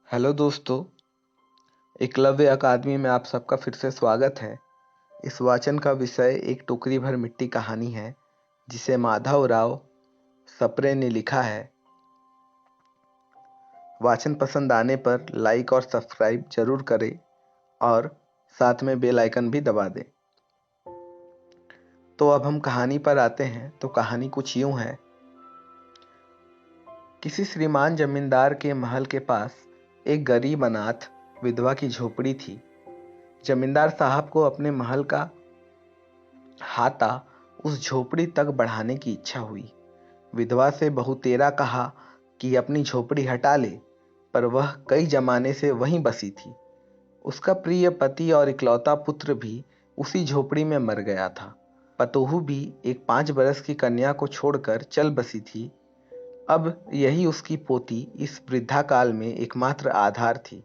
Hello दोस्तों, एकलव्य अकादमी में आप सबका फिर से स्वागत है। इस वाचन का विषय एक टोकरी भर मिट्टी कहानी है, जिसे माधव राव सप्रे ने लिखा है। वाचन पसंद आने पर लाइक और सब्सक्राइब जरूर करें और साथ में बेल आइकन भी दबा दें। तो अब हम कहानी पर आते हैं। तो कहानी कुछ यूं है। किसी श्रीमान जमींदार के महल के पास एक गरीब अनाथ विधवा की झोपड़ी थी। जमींदार साहब को अपने महल का हाता उस झोपड़ी तक बढ़ाने की इच्छा हुई। विधवा से बहुतेरा कहा कि अपनी झोपड़ी हटा ले, पर वह कई जमाने से वहीं बसी थी। उसका प्रिय पति और इकलौता पुत्र भी उसी झोपड़ी में मर गया था। पतोहू भी एक 5 बरस की कन्या को छोड़कर चल बसी थी। अब यही उसकी पोती इस वृद्धा काल में एकमात्र आधार थी।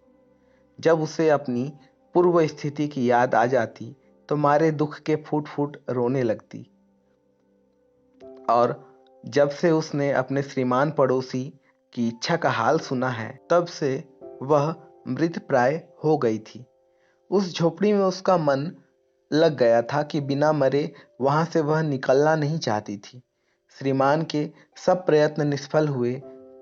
जब उसे अपनी पूर्व स्थिति की याद आ जाती तो मारे दुख के फूट फूट रोने लगती। और जब से उसने अपने श्रीमान पड़ोसी की इच्छा का हाल सुना है, तब से वह मृत प्राय हो गई थी। उस झोपड़ी में उसका मन लग गया था कि बिना मरे वहां से वह निकलना नहीं चाहती थी। श्रीमान के सब प्रयत्न निष्फल हुए।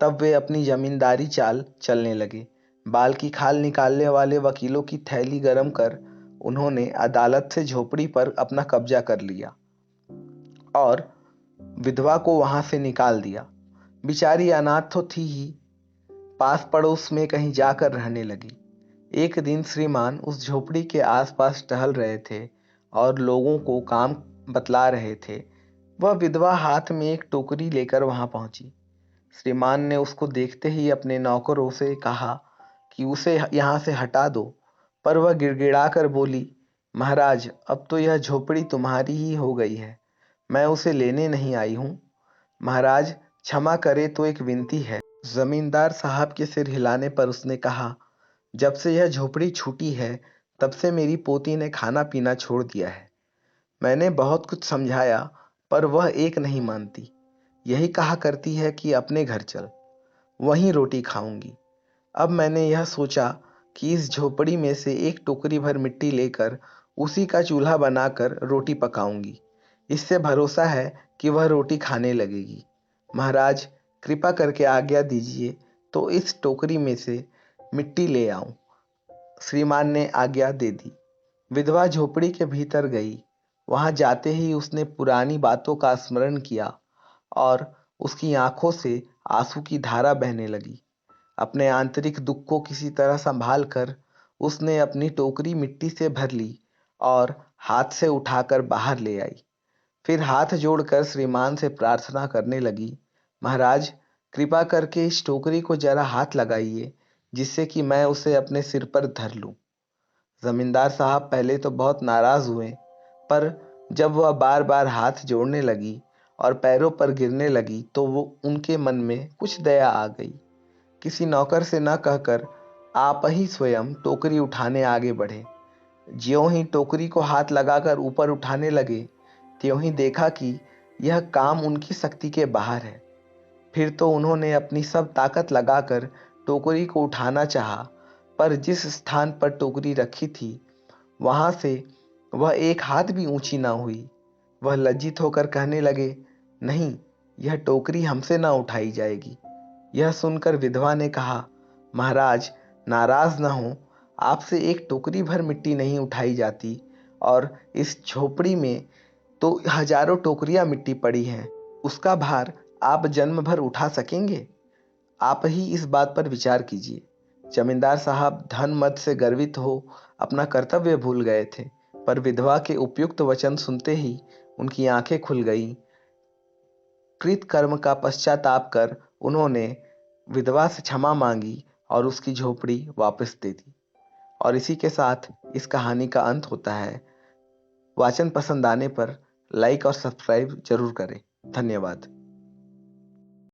तब वे अपनी जमींदारी चाल चलने लगे। बाल की खाल निकालने वाले वकीलों की थैली गरम कर उन्होंने अदालत से झोपड़ी पर अपना कब्जा कर लिया और विधवा को वहां से निकाल दिया। बेचारी अनाथ तो थी ही, पास पड़ोस में कहीं जाकर रहने लगी। एक दिन श्रीमान उस झोपड़ी के आसपास टहल रहे थे और लोगों को काम बतला रहे थे। वह विधवा हाथ में एक टोकरी लेकर वहां पहुंची। श्रीमान ने उसको देखते ही अपने नौकरों से कहा कि उसे यहाँ से हटा दो, पर वह गिड़गिड़ा कर बोली, महाराज, अब तो यह झोपड़ी तुम्हारी ही हो गई है, मैं उसे लेने नहीं आई हूँ। महाराज, क्षमा करे तो एक विनती है। जमींदार साहब के सिर हिलाने पर उसने कहा, जब से यह झोपड़ी छूटी है, तब से मेरी पोती ने खाना पीना छोड़ दिया है। मैंने बहुत कुछ समझाया, पर वह एक नहीं मानती। यही कहा करती है कि अपने घर चल, वहीं रोटी खाऊंगी। अब मैंने यह सोचा कि इस झोपड़ी में से एक टोकरी भर मिट्टी लेकर उसी का चूल्हा बनाकर रोटी पकाऊंगी। इससे भरोसा है कि वह रोटी खाने लगेगी। महाराज, कृपा करके आज्ञा दीजिए तो इस टोकरी में से मिट्टी ले आऊं। श्रीमान ने आज्ञा दे दी। विधवा झोपड़ी के भीतर गई। वहां जाते ही उसने पुरानी बातों का स्मरण किया और उसकी आंखों से आंसू की धारा बहने लगी। अपने आंतरिक दुख को किसी तरह संभाल कर उसने अपनी टोकरी मिट्टी से भर ली और हाथ से उठाकर बाहर ले आई। फिर हाथ जोड़कर श्रीमान से प्रार्थना करने लगी, महाराज, कृपा करके इस टोकरी को जरा हाथ लगाइए, जिससे कि मैं उसे अपने सिर पर धर लूं। जमींदार साहब पहले तो बहुत नाराज हुए, पर जब वह बार बार हाथ जोड़ने लगी और पैरों पर गिरने लगी तो वो उनके मन में कुछ दया आ गई। किसी नौकर से न कहकर आप ही स्वयं टोकरी उठाने आगे बढ़े। ज्यों ही टोकरी को हाथ लगाकर ऊपर उठाने लगे, त्यों ही देखा कि यह काम उनकी शक्ति के बाहर है। फिर तो उन्होंने अपनी सब ताकत लगाकर टोकरी को उठाना चाहा, पर जिस स्थान पर टोकरी रखी थी वहां से वह एक हाथ भी ऊंची ना हुई। वह लज्जित होकर कहने लगे, नहीं, यह टोकरी हमसे ना उठाई जाएगी। यह सुनकर विधवा ने कहा, महाराज, नाराज न हो, आपसे एक टोकरी भर मिट्टी नहीं उठाई जाती, और इस झोपड़ी में तो हजारों टोकरियां मिट्टी पड़ी हैं। उसका भार आप जन्म भर उठा सकेंगे? आप ही इस बात पर विचार कीजिए। जमींदार साहब धन मद से गर्वित हो अपना कर्तव्य भूल गए थे, पर विधवा के उपयुक्त वचन सुनते ही उनकी आंखें खुल गईं। कृत कर्म का पश्चाताप कर उन्होंने विधवा से क्षमा मांगी और उसकी झोपड़ी वापस दे दी। और इसी के साथ इस कहानी का अंत होता है। वाचन पसंद आने पर लाइक और सब्सक्राइब जरूर करें। धन्यवाद।